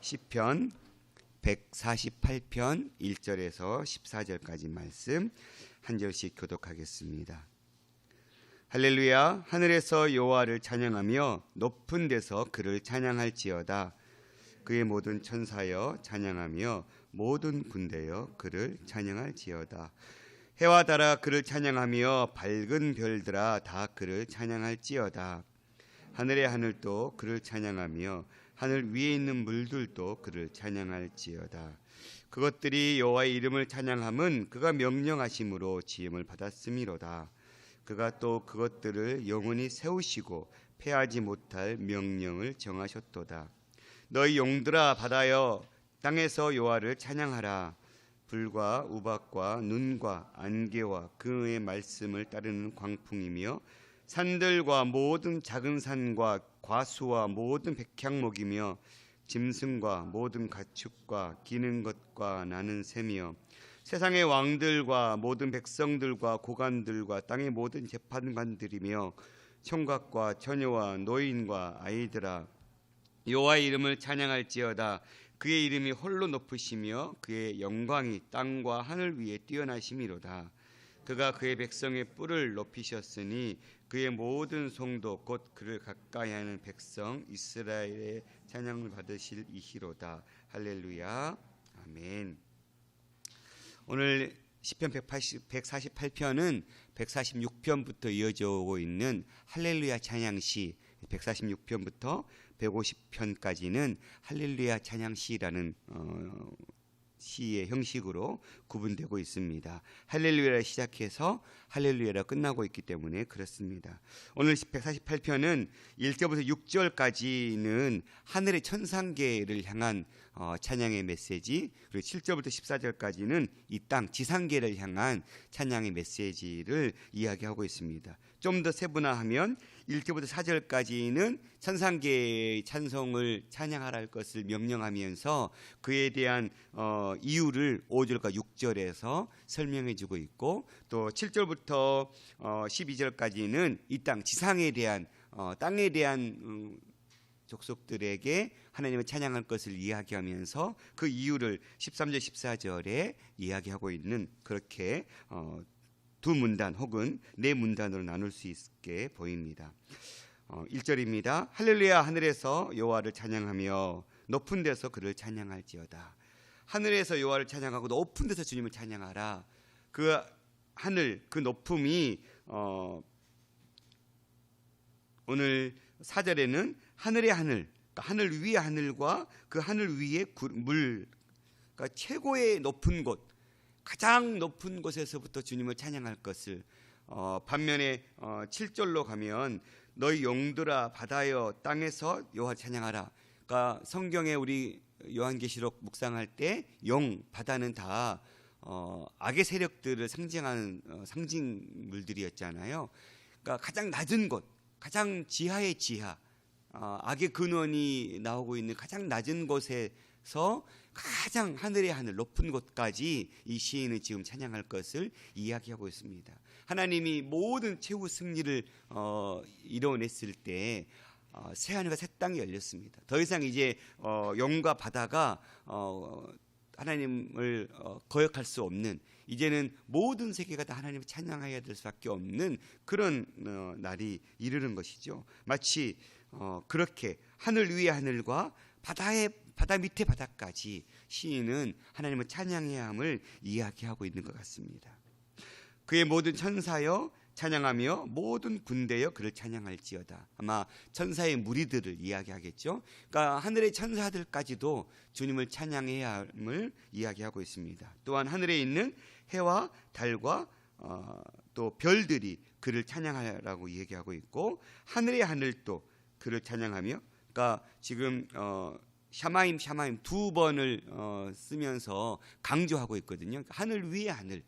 시편 148편 1절에서 14절까지 말씀 한 절씩 교독하겠습니다. 할렐루야. 하늘에서 여호와를 찬양하며 높은 데서 그를 찬양할지어다. 그의 모든 천사여 찬양하며 모든 군대여 그를 찬양할지어다. 해와 달아 그를 찬양하며 밝은 별들아 다 그를 찬양할지어다. 하늘의 하늘도 그를 찬양하며 하늘 위에 있는 물들도 그를 찬양할지어다. 그것들이 여호와의 이름을 찬양함은 그가 명령하심으로 지음을 받았음이로다. 그가 또 그것들을 영원히 세우시고 패하지 못할 명령을 정하셨도다. 너희 용들아 바다여 땅에서 여호와를 찬양하라. 불과 우박과 눈과 안개와 그의 말씀을 따르는 광풍이며 산들과 모든 작은 산과 과수와 모든 백향목이며 짐승과 모든 가축과 기는 것과 나는 샘이여 세상의 왕들과 모든 백성들과 고관들과 땅의 모든 재판관들이며 총각과 처녀와 노인과 아이들아 여호와의 이름을 찬양할지어다. 그의 이름이 홀로 높으시며 그의 영광이 땅과 하늘 위에 뛰어나심이로다. 그가 그의 백성의 뿔을 높이셨으니 그의 모든 성도 곧 그를 가까이하는 백성 이스라엘의 찬양을 받으실 이시로다. 할렐루야. 아멘. 오늘 시편 148편은 146편부터 이어져 오고 있는 할렐루야 찬양시, 146편부터 150편까지는 할렐루야 찬양시라는 시의 형식으로 구분되고 있습니다. 할렐루야라 시작해서 할렐루야라 끝나고 있기 때문에 그렇습니다. 오늘 148편은 1절부터 6절까지는 하늘의 천상계를 향한 찬양의 메시지, 그리고 7절부터 14절까지는 이 땅 지상계를 향한 찬양의 메시지를 이야기하고 있습니다. 좀 더 세분화하면 1절부터 4절까지는 천상계의 찬송을 찬양하라 할 것을 명령하면서 그에 대한 이유를 5절과 6절에서 설명해 주고 있고, 또 7절부터 12절까지는 이 땅 지상에 대한 땅에 대한 족속들에게 하나님을 찬양할 것을 이야기하면서 그 이유를 13절 14절에 이야기하고 있는, 그렇게 두 문단 혹은 네 문단으로 나눌 수 있게 보입니다. 1절입니다. 할렐루야. 하늘에서 여호와를 찬양하며 높은 데서 그를 찬양할지어다. 하늘에서 여호와를 찬양하고 높은 데서 주님을 찬양하라. 그 하늘, 그 높음이 오늘 4절에는 하늘의 하늘, 그러니까 하늘 위의 하늘과 그 하늘 위의 물, 그러니까 최고의 높은 곳, 가장 높은 곳에서부터 주님을 찬양할 것을, 반면에 7절로 가면 너희 용들아 바다여 땅에서 여호와 찬양하라. 그러니까 성경에 우리 요한계시록 묵상할 때 용, 바다는 다 악의 세력들을 상징하는 상징물들이었잖아요. 그러니까 가장 낮은 곳, 가장 지하의 지하, 악의 근원이 나오고 있는 가장 낮은 곳에서 가장 하늘의 하늘 높은 곳까지 이 시인은 지금 찬양할 것을 이야기하고 있습니다. 하나님이 모든 최후 승리를 이뤄냈을 때 새하늘과 새 땅이 열렸습니다. 더 이상 이제 용과 바다가 하나님을 거역할 수 없는, 이제는 모든 세계가 다 하나님을 찬양해야 될 수밖에 없는 그런 날이 이르는 것이죠. 마치 그렇게 하늘 위의 하늘과 바다 밑에 바다까지 시인은 하나님을 찬양해야 함을 이야기하고 있는 것 같습니다. 그의 모든 천사여 찬양하며 모든 군대여 그를 찬양할지어다. 아마 천사의 무리들을 이야기하겠죠. 그러니까 하늘의 천사들까지도 주님을 찬양해야 함을 이야기하고 있습니다. 또한 하늘에 있는 해와 달과 또 별들이 그를 찬양하라고 얘기하고 있고, 하늘의 하늘도 그를 찬양하며, 그러니까 지금 샤마임 두 번을 쓰면서 강조하고 있거든요. 그러니까 하늘 위의 하늘,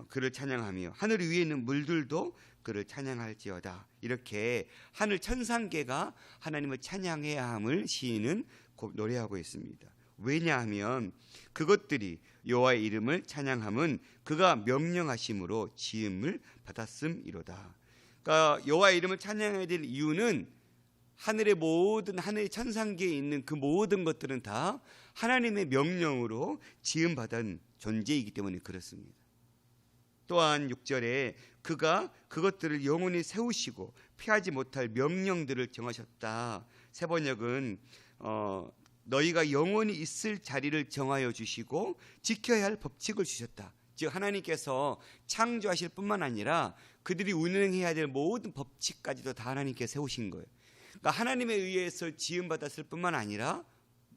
그를 찬양하며 하늘 위에 있는 물들도 그를 찬양할지어다. 이렇게 하늘 천상계가 하나님을 찬양해야 함을 시인은 노래하고 있습니다. 왜냐하면 그것들이 여호와의 이름을 찬양함은 그가 명령하심으로 지음을 받았음이로다. 그러니까 여호와의 이름을 찬양해야 될 이유는 하늘의 모든 하늘의 천상계에 있는 그 모든 것들은 다 하나님의 명령으로 지음받은 존재이기 때문에 그렇습니다. 또한 6절에 그가 그것들을 영원히 세우시고 피하지 못할 명령들을 정하셨다. 세번역은 너희가 영원히 있을 자리를 정하여 주시고 지켜야 할 법칙을 주셨다. 즉 하나님께서 창조하실 뿐만 아니라 그들이 운행해야 될 모든 법칙까지도 다 하나님께 세우신 거예요. 그러니까 하나님에 의해서 지음받았을 뿐만 아니라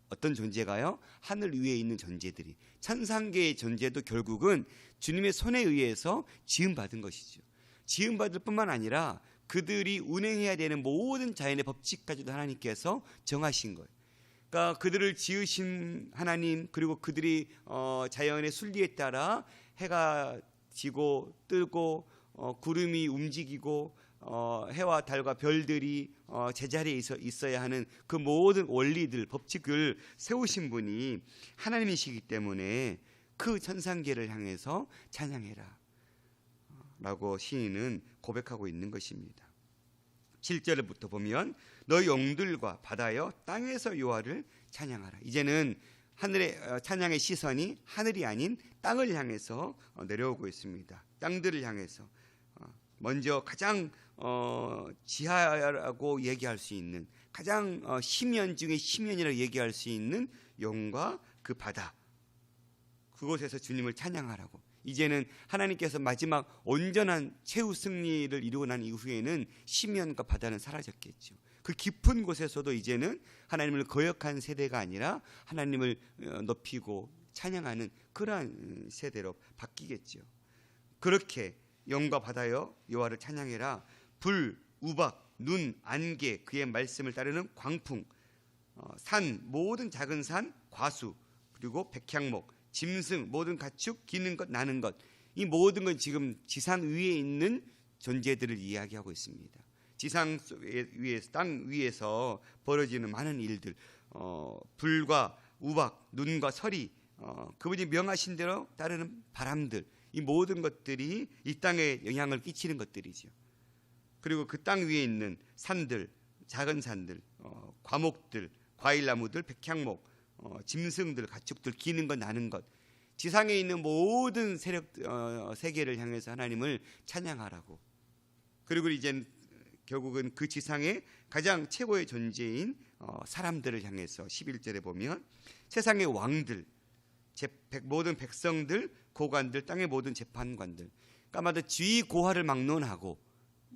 어떤 존재가요? 하늘 위에 있는 존재들이, 천상계의 존재도 결국은 주님의 손에 의해서 지음받은 것이죠. 지음받을 뿐만 아니라 그들이 운행해야 되는 모든 자연의 법칙까지도 하나님께서 정하신 거예요. 그러니까 그들을 지으신 하나님, 그리고 그들이 자연의 순리에 따라 해가 지고 뜨고 구름이 움직이고 해와 달과 별들이 제자리에 있어야 하는 그 모든 원리들, 법칙을 세우신 분이 하나님이시기 때문에 그 천상계를 향해서 찬양해라 라고 시인은 고백하고 있는 것입니다. 7절부터 보면 너희 영들과 바다여 땅에서 여호와를 찬양하라. 이제는 하늘의 찬양의 시선이 하늘이 아닌 땅을 향해서 내려오고 있습니다. 땅들을 향해서 먼저 가장 지하라고 얘기할 수 있는, 가장 심연 중에 심연이라고 얘기할 수 있는 영과 그 바다, 그곳에서 주님을 찬양하라고. 이제는 하나님께서 마지막 온전한 최후 승리를 이루고 난 이후에는 심연과 바다는 사라졌겠죠. 그 깊은 곳에서도 이제는 하나님을 거역한 세대가 아니라 하나님을 높이고 찬양하는 그러한 세대로 바뀌겠죠. 그렇게 영과 바다여 여호와를 찬양해라. 불, 우박, 눈, 안개, 그의 말씀을 따르는 광풍, 산, 모든 작은 산, 과수, 그리고 백향목, 짐승, 모든 가축, 기는 것, 나는 것, 이 모든 건 지금 지상 위에 있는 존재들을 이야기하고 있습니다. 지상 위에서, 땅 위에서 벌어지는 많은 일들, 불과 우박, 눈과 서리, 그분이 명하신 대로 따르는 바람들, 이 모든 것들이 이 땅에 영향을 끼치는 것들이죠. 그리고 그 땅 위에 있는 산들, 작은 산들, 과목들, 과일나무들, 백향목, 짐승들, 가축들, 기는 것, 나는 것, 지상에 있는 모든 세계를 향해서 하나님을 찬양하라고. 그리고 이제 결국은 그 지상의 가장 최고의 존재인 사람들을 향해서 11절에 보면 세상의 왕들, 모든 백성들, 고관들, 땅의 모든 재판관들, 까마도 지위 고하를 막론하고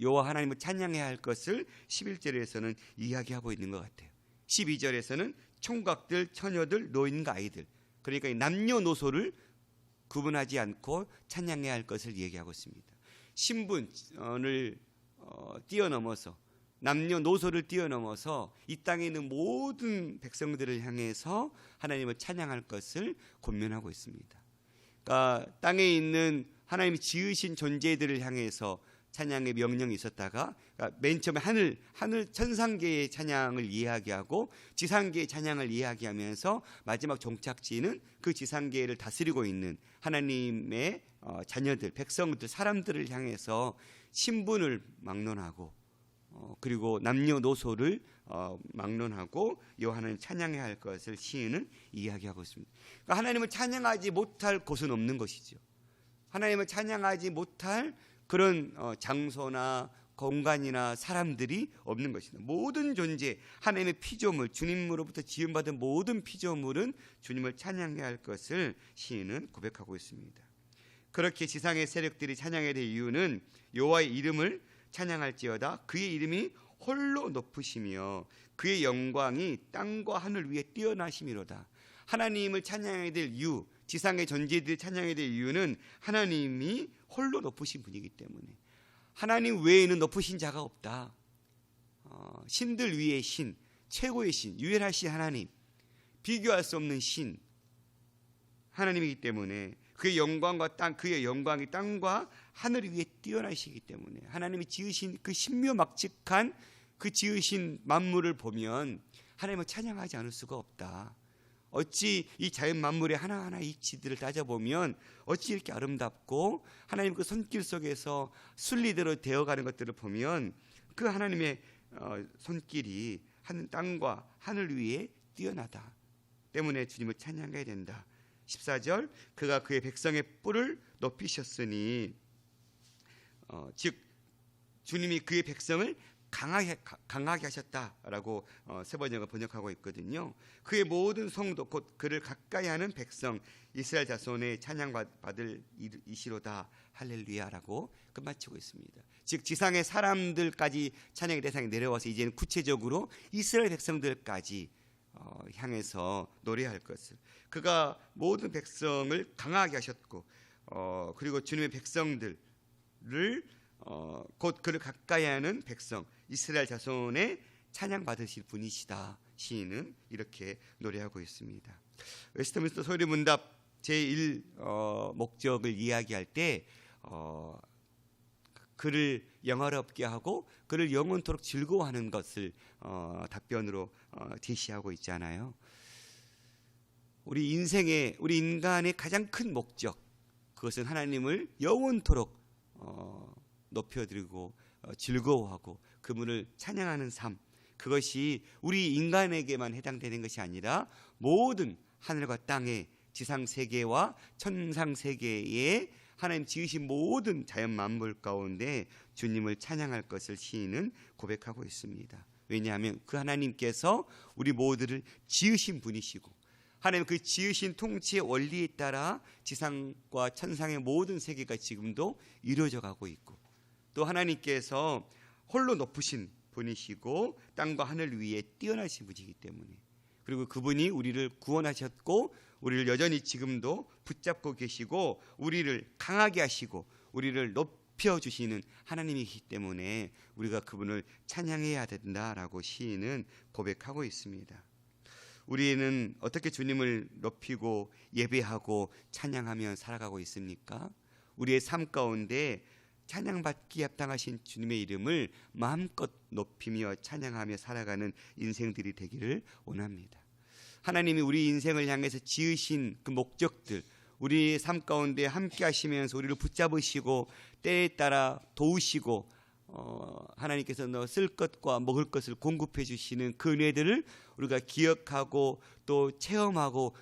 여호와 하나님을 찬양해야 할 것을 11절에서는 이야기하고 있는 것 같아요. 12절에서는 총각들, 처녀들, 노인과 아이들, 그러니까 이 남녀노소를 구분하지 않고 찬양해야 할 것을 얘기하고 있습니다. 신분을 뛰어넘어서, 남녀노소를 뛰어넘어서 이 땅에 있는 모든 백성들을 향해서 하나님을 찬양할 것을 권면하고 있습니다. 그러니까 땅에 있는 하나님이 지으신 존재들을 향해서 찬양의 명령이 있었다가, 그러니까 맨 처음에 하늘 천상계의 찬양을 이야기하고 지상계의 찬양을 이야기하면서 마지막 종착지는 그 지상계를 다스리고 있는 하나님의 자녀들, 백성들, 사람들을 향해서 신분을 막론하고 그리고 남녀노소를 막론하고 여호와 하나님 찬양해야 할 것을 시인은 이야기하고 있습니다. 그러니까 하나님을 찬양하지 못할 곳은 없는 것이죠. 하나님을 찬양하지 못할 그런 장소나 공간이나 사람들이 없는 것입니다. 모든 존재, 하나님의 피조물, 주님으로부터 지음받은 모든 피조물은 주님을 찬양해야 할 것을 시인은 고백하고 있습니다. 그렇게 지상의 세력들이 찬양해야 될 이유는 여호와의 이름을 찬양할지어다 그의 이름이 홀로 높으시며 그의 영광이 땅과 하늘 위에 뛰어나심이로다. 하나님을 찬양해야 될 이유, 지상의 존재들이 찬양해야 될 이유는 하나님이 홀로 높으신 분이기 때문에, 하나님 외에는 높으신 자가 없다. 신들 위의 신, 최고의 신, 유일하신 하나님, 비교할 수 없는 신 하나님이기 때문에 그의 영광과 그의 영광이 땅과 하늘 위에 뛰어나시기 때문에 하나님이 지으신 그 신묘막측한 그 지으신 만물을 보면 하나님을 찬양하지 않을 수가 없다. 어찌 이 자연 만물의 하나하나 이치들을 따져보면 어찌 이렇게 아름답고 하나님 그 손길 속에서 순리대로 되어가는 것들을 보면 그 하나님의 손길이 땅과 하늘 위에 뛰어나다 때문에 주님을 찬양해야 된다. 14절, 그가 그의 백성의 뿔을 높이셨으니, 즉 주님이 그의 백성을 강하게 하셨다라고 세번역을 번역하고 있거든요. 그의 모든 성도 곧 그를 가까이 하는 백성 이스라엘 자손의 찬양받을 이시로다 할렐루야라고 끝마치고 있습니다. 즉 지상의 사람들까지 찬양의 대상이 내려와서 이제는 구체적으로 이스라엘 백성들까지 향해서 노래할 것을, 그가 모든 백성을 강하게 하셨고, 그리고 주님의 백성들을 곧 그를 가까이 하는 백성 이스라엘 자손의 찬양 받으실 분이시다. 시인은 이렇게 노래하고 있습니다. 웨스트민스터 소리문답 제1 목적을 이야기할 때 그를 영화롭게 하고 그를 영원토록 즐거워하는 것을 답변으로 제시하고 있잖아요. 우리 인간의 가장 큰 목적, 그것은 하나님을 영원토록 높여드리고 즐거워하고 그분을 찬양하는 삶, 그것이 우리 인간에게만 해당되는 것이 아니라 모든 하늘과 땅의 지상 세계와 천상 세계에 하나님 지으신 모든 자연 만물 가운데 주님을 찬양할 것을 시인은 고백하고 있습니다. 왜냐하면 그 하나님께서 우리 모두를 지으신 분이시고, 하나님 그 지으신 통치의 원리에 따라 지상과 천상의 모든 세계가 지금도 이루어져 가고 있고, 또 하나님께서 홀로 높으신 분이시고 땅과 하늘 위에 뛰어나신 분이기 때문에, 그리고 그분이 우리를 구원하셨고 우리를 여전히 지금도 붙잡고 계시고 우리를 강하게 하시고 우리를 높여주시는 하나님이기 때문에 우리가 그분을 찬양해야 된다라고 시인은 고백하고 있습니다. 우리는 어떻게 주님을 높이고 예배하고 찬양하며 살아가고 있습니까? 우리의 삶 가운데 찬양받기에 합당하신 주님의 이름을 마음껏 높이며 찬양하며 살아가는 인생들이 되기를 원합니다. 하나님이 우리 인생을 향해서 지으신 그 목적들, 우리 삶 가운데 함께 하시면서 우리를 붙잡으시고 때에 따라 도우시고 하나님께서 쓸 것과 먹을 것을 공급해 주시는 그 은혜들을 우리가 기억하고 또 체험하고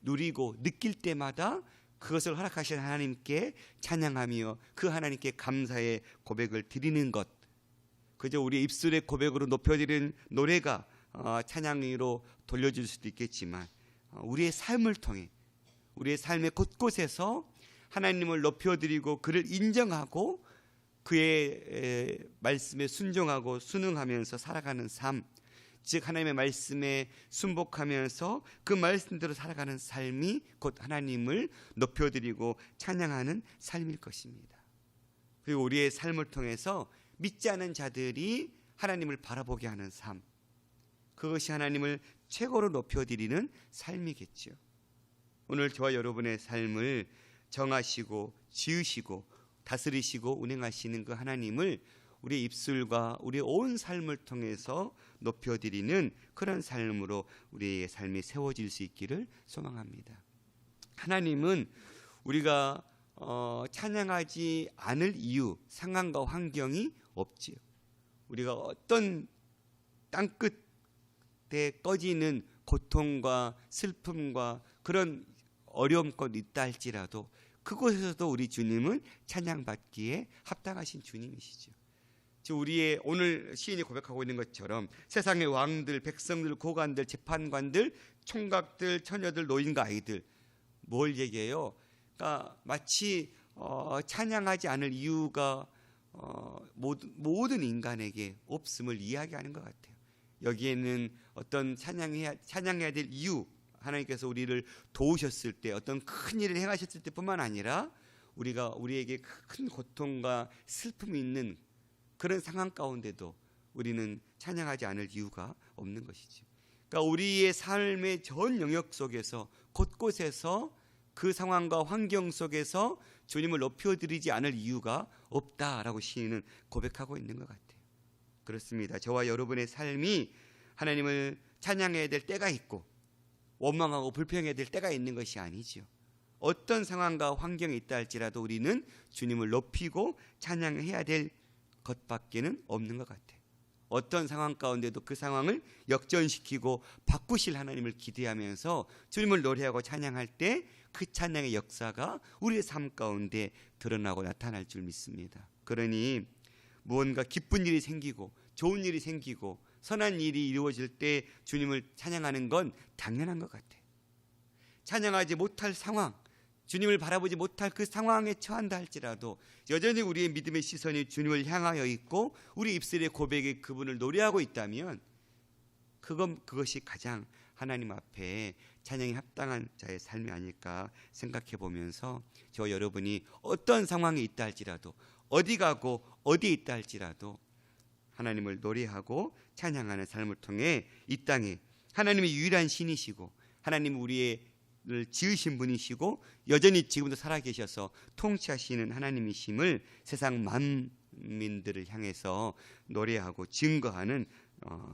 누리고 느낄 때마다 그것을 허락하신 하나님께 찬양하며 그 하나님께 감사의 고백을 드리는 것, 그저 우리의 입술의 고백으로 높여드리는 노래가 찬양으로 돌려줄 수도 있겠지만 우리의 삶을 통해 우리의 삶의 곳곳에서 하나님을 높여드리고 그를 인정하고 그의 말씀에 순종하고 순응하면서 살아가는 삶, 즉 하나님의 말씀에 순복하면서 그 말씀대로 살아가는 삶이 곧 하나님을 높여드리고 찬양하는 삶일 것입니다. 그리고 우리의 삶을 통해서 믿지 않은 자들이 하나님을 바라보게 하는 삶, 그것이 하나님을 최고로 높여드리는 삶이겠죠. 오늘 저와 여러분의 삶을 정하시고 지으시고 다스리시고 운행하시는 그 하나님을 우리의 입술과 우리의 온 삶을 통해서 높여드리는 그런 삶으로 우리의 삶이 세워질 수 있기를 소망합니다. 하나님은 우리가 찬양하지 않을 이유, 상황과 환경이 없지요. 우리가 어떤 땅끝에 꺼지는 고통과 슬픔과 그런 어려움과 있다 할지라도 그곳에서도 우리 주님은 찬양받기에 합당하신 주님이시죠. 우리의 오늘 시인이 고백하고 있는 것처럼 세상의 왕들, 백성들, 고관들, 재판관들, 총각들, 처녀들, 노인과 아이들, 뭘 얘기해요? 그러니까 마치 찬양하지 않을 이유가 모든 인간에게 없음을 이야기하는 것 같아요. 여기에는 어떤 찬양해야 될 이유, 하나님께서 우리를 도우셨을 때 어떤 큰 일을 행하셨을 때뿐만 아니라 우리에게 큰 고통과 슬픔이 있는 그런 상황 가운데도 우리는 찬양하지 않을 이유가 없는 것이죠. 그러니까 우리의 삶의 전 영역 속에서 곳곳에서 그 상황과 환경 속에서 주님을 높여드리지 않을 이유가 없다라고 시인은 고백하고 있는 것 같아요. 그렇습니다. 저와 여러분의 삶이 하나님을 찬양해야 될 때가 있고 원망하고 불평해야 될 때가 있는 것이 아니지요. 어떤 상황과 환경이 있다 할지라도 우리는 주님을 높이고 찬양해야 될 것밖에는 없는 것 같아요. 어떤 상황 가운데도 그 상황을 역전시키고 바꾸실 하나님을 기대하면서 주님을 노래하고 찬양할 때 그 찬양의 역사가 우리의 삶 가운데 드러나고 나타날 줄 믿습니다. 그러니 무언가 기쁜 일이 생기고 좋은 일이 생기고 선한 일이 이루어질 때 주님을 찬양하는 건 당연한 것 같아요. 찬양하지 못할 상황, 주님을 바라보지 못할 그 상황에 처한다 할지라도 여전히 우리의 믿음의 시선이 주님을 향하여 있고 우리 입술의 고백에 그분을 노래하고 있다면 그것이 가장 하나님 앞에 찬양이 합당한 자의 삶이 아닐까 생각해 보면서 저 여러분이 어떤 상황에 있다 할지라도 어디 가고 어디에 있다 할지라도 하나님을 노래하고 찬양하는 삶을 통해 이 땅에 하나님이 유일한 신이시고 하나님 우리를 지으신 분이시고 여전히 지금도 살아계셔서 통치하시는 하나님이심을 세상 만민들을 향해서 노래하고 증거하는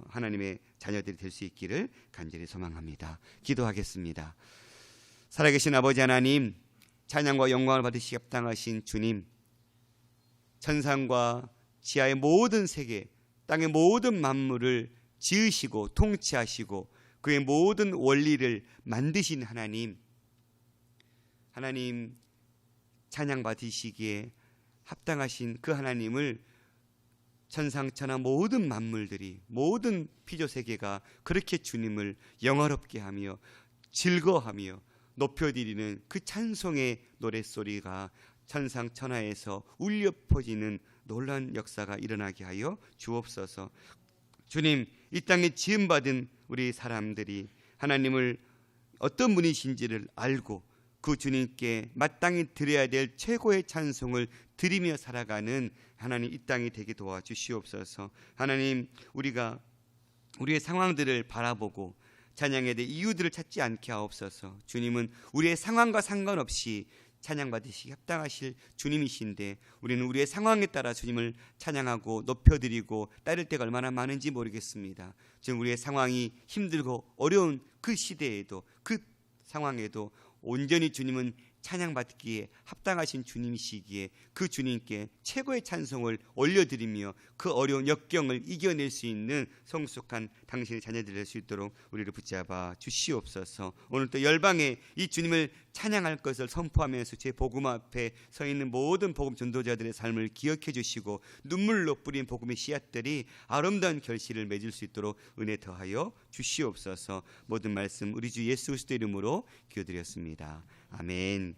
하나님의 자녀들이 될 수 있기를 간절히 소망합니다. 기도하겠습니다. 살아계신 아버지 하나님, 찬양과 영광을 받으시기 합당하신 주님, 천상과 지하의 모든 세계, 땅의 모든 만물을 지으시고 통치하시고 그의 모든 원리를 만드신 하나님, 하나님 찬양 받으시기에 합당하신 그 하나님을 천상천하 모든 만물들이 모든 피조세계가 그렇게 주님을 영화롭게 하며 즐거워하며 높여드리는 그 찬송의 노랫소리가 천상천하에서 울려 퍼지는 놀라운 역사가 일어나게 하여 주옵소서. 주님, 이 땅에 지음받은 우리 사람들이 하나님을 어떤 분이신지를 알고 그 주님께 마땅히 드려야 될 최고의 찬송을 드리며 살아가는 하나님 이 땅이 되게 도와주시옵소서. 하나님, 우리가 우리의 상황들을 바라보고 찬양에 대해 이유들을 찾지 않게 하옵소서. 주님은 우리의 상황과 상관없이 찬양받으시기 합당하실 주님이신데 우리는 우리의 상황에 따라 주님을 찬양하고 높여드리고 따를 때가 얼마나 많은지 모르겠습니다. 지금 우리의 상황이 힘들고 어려운 그 시대에도 그 상황에도 온전히 주님은 찬양받기에 합당하신 주님이시기에 그 주님께 최고의 찬송을 올려드리며 그 어려운 역경을 이겨낼 수 있는 성숙한 당신의 자녀들 될 수 있도록 우리를 붙잡아 주시옵소서. 오늘 또 열방에 이 주님을 찬양할 것을 선포하면서 제 복음 앞에 서 있는 모든 복음 전도자들의 삶을 기억해 주시고 눈물로 뿌린 복음의 씨앗들이 아름다운 결실을 맺을 수 있도록 은혜 더하여 주시옵소서. 모든 말씀 우리 주 예수 그리스도 이름으로 기도드렸습니다. 아멘.